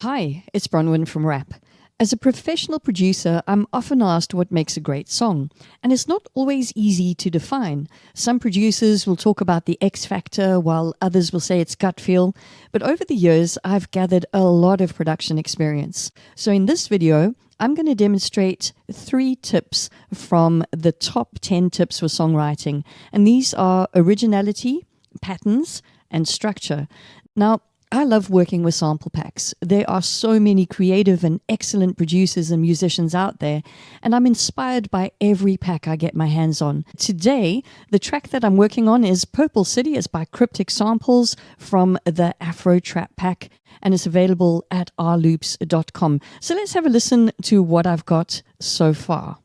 Hi, it's Bronwyn from Rap. As a professional producer, I'm often asked what makes a great song, and it's not always easy to define. Some producers will talk about the X factor, while others will say it's gut feel. But over the years, I've gathered a lot of production experience. So in this video, I'm going to demonstrate 3 tips from the top 10 tips for songwriting, and these are originality, patterns, and structure. Now, I love working with sample packs. There are so many creative and excellent producers and musicians out there, and I'm inspired by every pack I get my hands on. Today, the track that I'm working on is Purple City. It's by Cryptic Samples from the Afro Trap pack, and it's available at rloops.com. So let's have a listen to what I've got so far.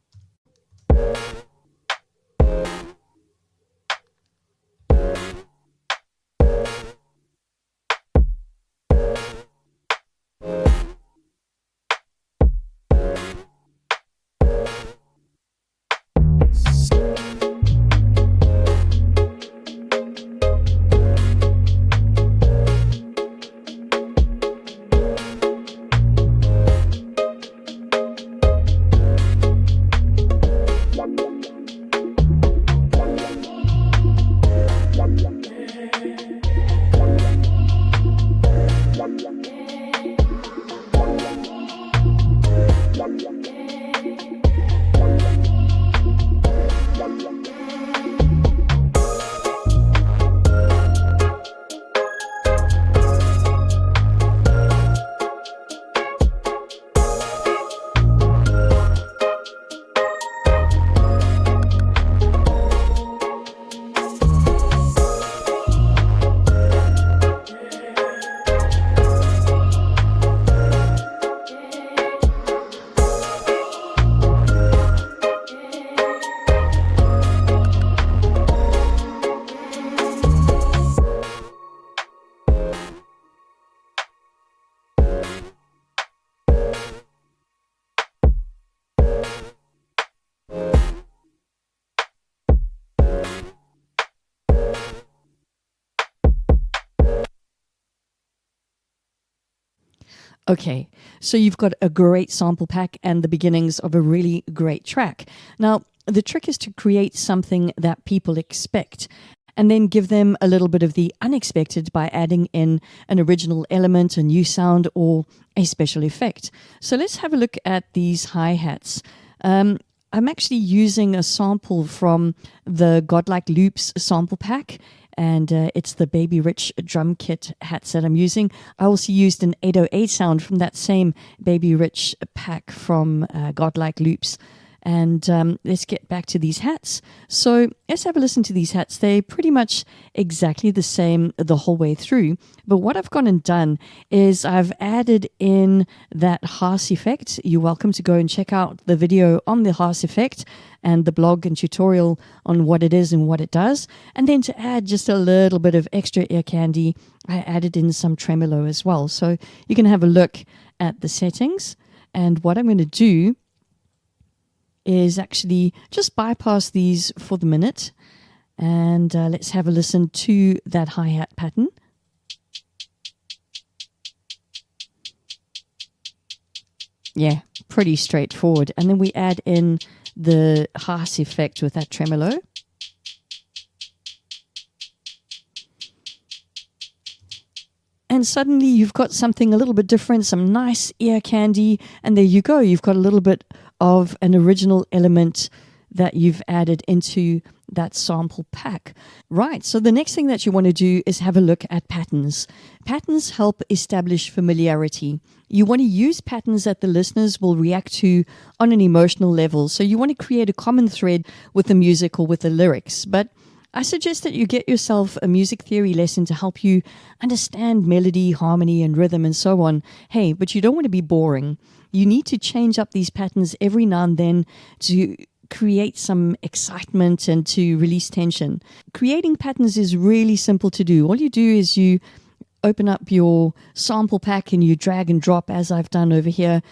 Okay, so you've got a great sample pack and the beginnings of a really great track. Now, the trick is to create something that people expect and then give them a little bit of the unexpected by adding in an original element, a new sound, or a special effect. So let's have a look at these hi-hats. I'm actually using a sample from the Godlike Loops sample pack, and it's the Baby Rich drum kit hats that I'm using. I also used an 808 sound from that same Baby Rich pack from Godlike Loops. And let's get back to these hats. So let's have a listen to these hats. They're pretty much exactly the same the whole way through. But what I've gone and done is I've added in that Haas effect. You're welcome to go and check out the video on the Haas effect and the blog and tutorial on what it is and what it does. And then to add just a little bit of extra ear candy, I added in some tremolo as well. So you can have a look at the settings. And what I'm going to do is actually just bypass these for the minute, and let's have a listen to that hi-hat pattern. Yeah, pretty straightforward. And then we add in the Haas effect with that tremolo. And suddenly you've got something a little bit different, some nice ear candy, and there you go. You've got a little bit of an original element that you've added into that sample pack. Right, so the next thing that you want to do is have a look at patterns. Patterns help establish familiarity. You want to use patterns that the listeners will react to on an emotional level. So you want to create a common thread with the music or with the lyrics. But I suggest that you get yourself a music theory lesson to help you understand melody, harmony, and rhythm and so on. Hey, but you don't want to be boring. You need to change up these patterns every now and then to create some excitement and to release tension. Creating patterns is really simple to do. All you do is you open up your sample pack and you drag and drop, as I've done over here,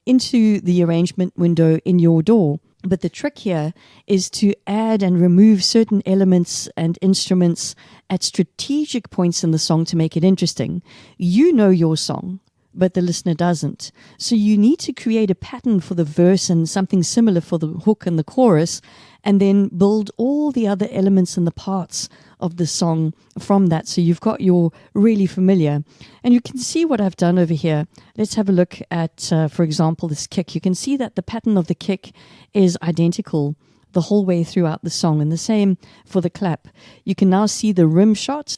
into the arrangement window in your DAW. But the trick here is to add and remove certain elements and instruments at strategic points in the song to make it interesting. You know your song. but the listener doesn't. So you need to create a pattern for the verse and something similar for the hook and the chorus, and then build all the other elements and the parts of the song from that. So you've got your really familiar. And you can see what I've done over here. Let's have a look at, for example, this kick. You can see that the pattern of the kick is identical the whole way throughout the song, and the same for the clap. You can now see the rim shot.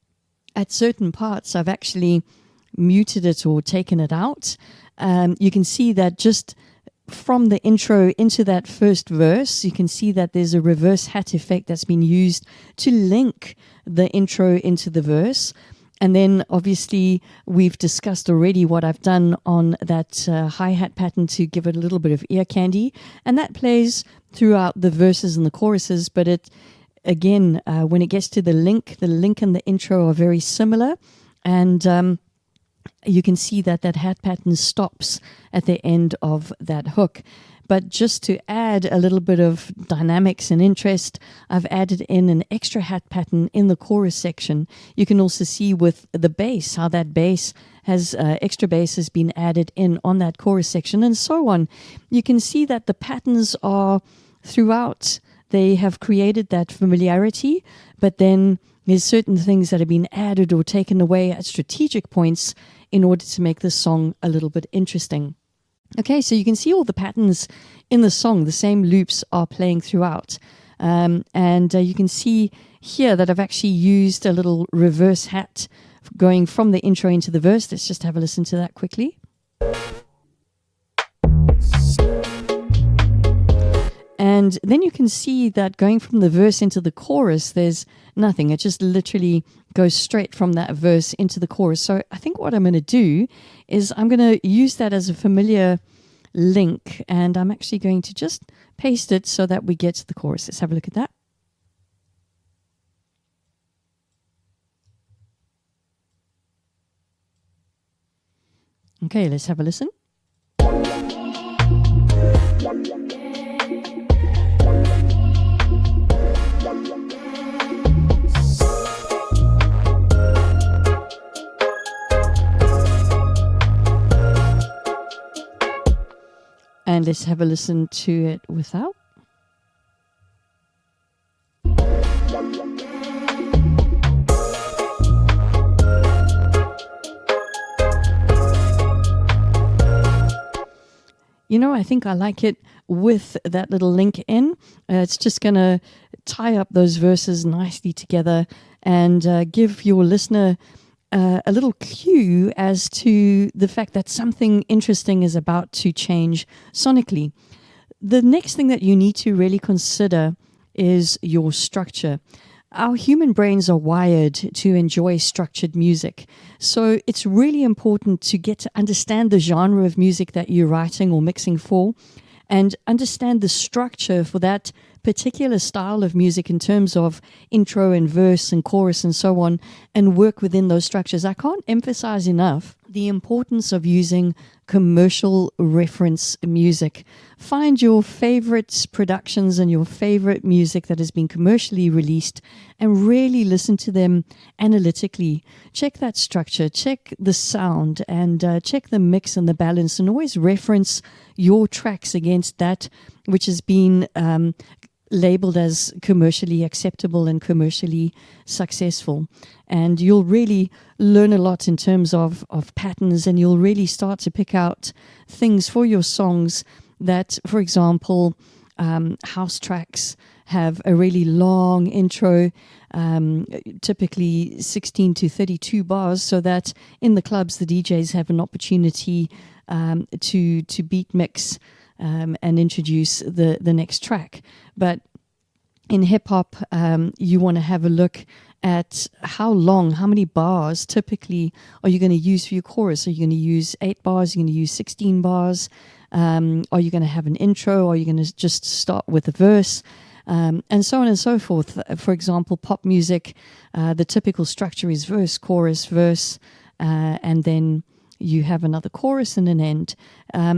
At certain parts, I've actually muted it or taken it out. You can see that just from the intro into that first verse, you can see that there's a reverse hat effect that's been used to link the intro into the verse. And then obviously we've discussed already what I've done on that hi-hat pattern to give it a little bit of ear candy. And that plays throughout the verses and the choruses, but it again, when it gets to the link and the intro are very similar. And you can see that that hat pattern stops at the end of that hook. But just to add a little bit of dynamics and interest, I've added in an extra hat pattern in the chorus section. You can also see with the bass, how that bass has extra bass has been added in on that chorus section, and so on. You can see that the patterns are throughout. They have created that familiarity, but then there's certain things that have been added or taken away at strategic points in order to make the song a little bit interesting. Okay, so you can see all the patterns in the song. The same loops are playing throughout. And you can see here that I've actually used a little reverse hat going from the intro into the verse. Let's just have a listen to that quickly. And then you can see that going from the verse into the chorus, there's nothing. It just literally goes straight from that verse into the chorus. So I think what I'm going to do is I'm going to use that as a familiar link, and I'm actually going to just paste it so that we get to the chorus. Let's have a look at that. Okay, let's have a listen. And let's have a listen to it without. You know, I think I like it with that little link in. It's just going to tie up those verses nicely together and give your listener a little clue as to the fact that something interesting is about to change sonically. The next thing that you need to really consider is your structure. Our human brains are wired to enjoy structured music. So it's really important to get to understand the genre of music that you're writing or mixing for, and understand the structure for that particular style of music in terms of intro and verse and chorus and so on, and work within those structures. I can't emphasize enough the importance of using commercial reference music. Find your favorite productions and your favorite music that has been commercially released and really listen to them analytically. Check that structure, check the sound, and check the mix and the balance, and always reference your tracks against that which has been labeled as commercially acceptable and commercially successful. And you'll really learn a lot in terms of patterns, and you'll really start to pick out things for your songs that, for example, house tracks have a really long intro, typically 16 to 32 bars, so that in the clubs the DJs have an opportunity to beat mix and introduce the next track. But in hip hop, you want to have a look at how many bars typically are you going to use for your chorus. Are you going to use 8 bars? Are you going to use 16 bars? Are you going to have an intro? Or are you going to just start with a verse? And so on and so forth. For example, pop music, the typical structure is verse, chorus, verse, and then you have another chorus and an end.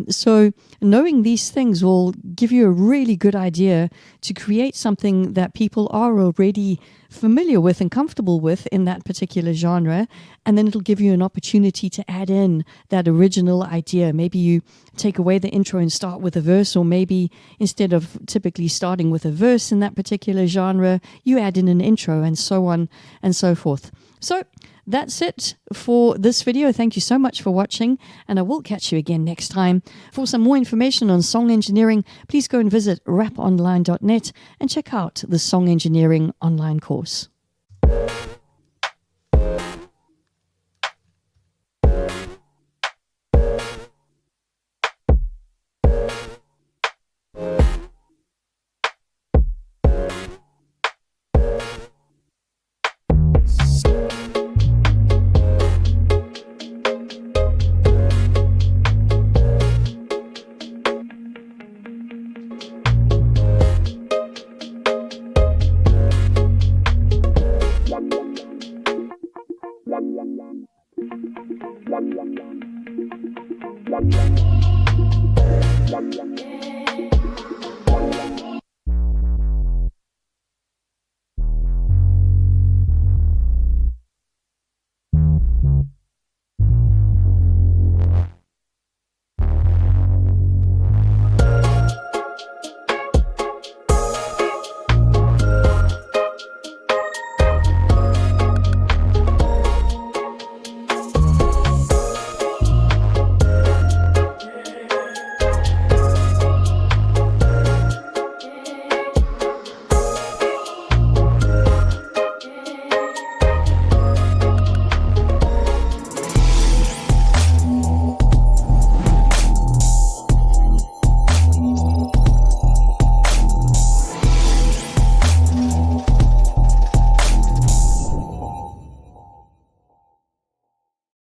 So knowing these things will give you a really good idea to create something that people are already familiar with and comfortable with in that particular genre, and then it'll give you an opportunity to add in that original idea. Maybe you take away the intro and start with a verse, or maybe instead of typically starting with a verse in that particular genre, you add in an intro, and so on and so forth. So that's it for this video. Thank you so much for watching, and I will catch you again next time. For some more information on song engineering, please go and visit raponline.net and check out the Song Engineering online course. Yeah.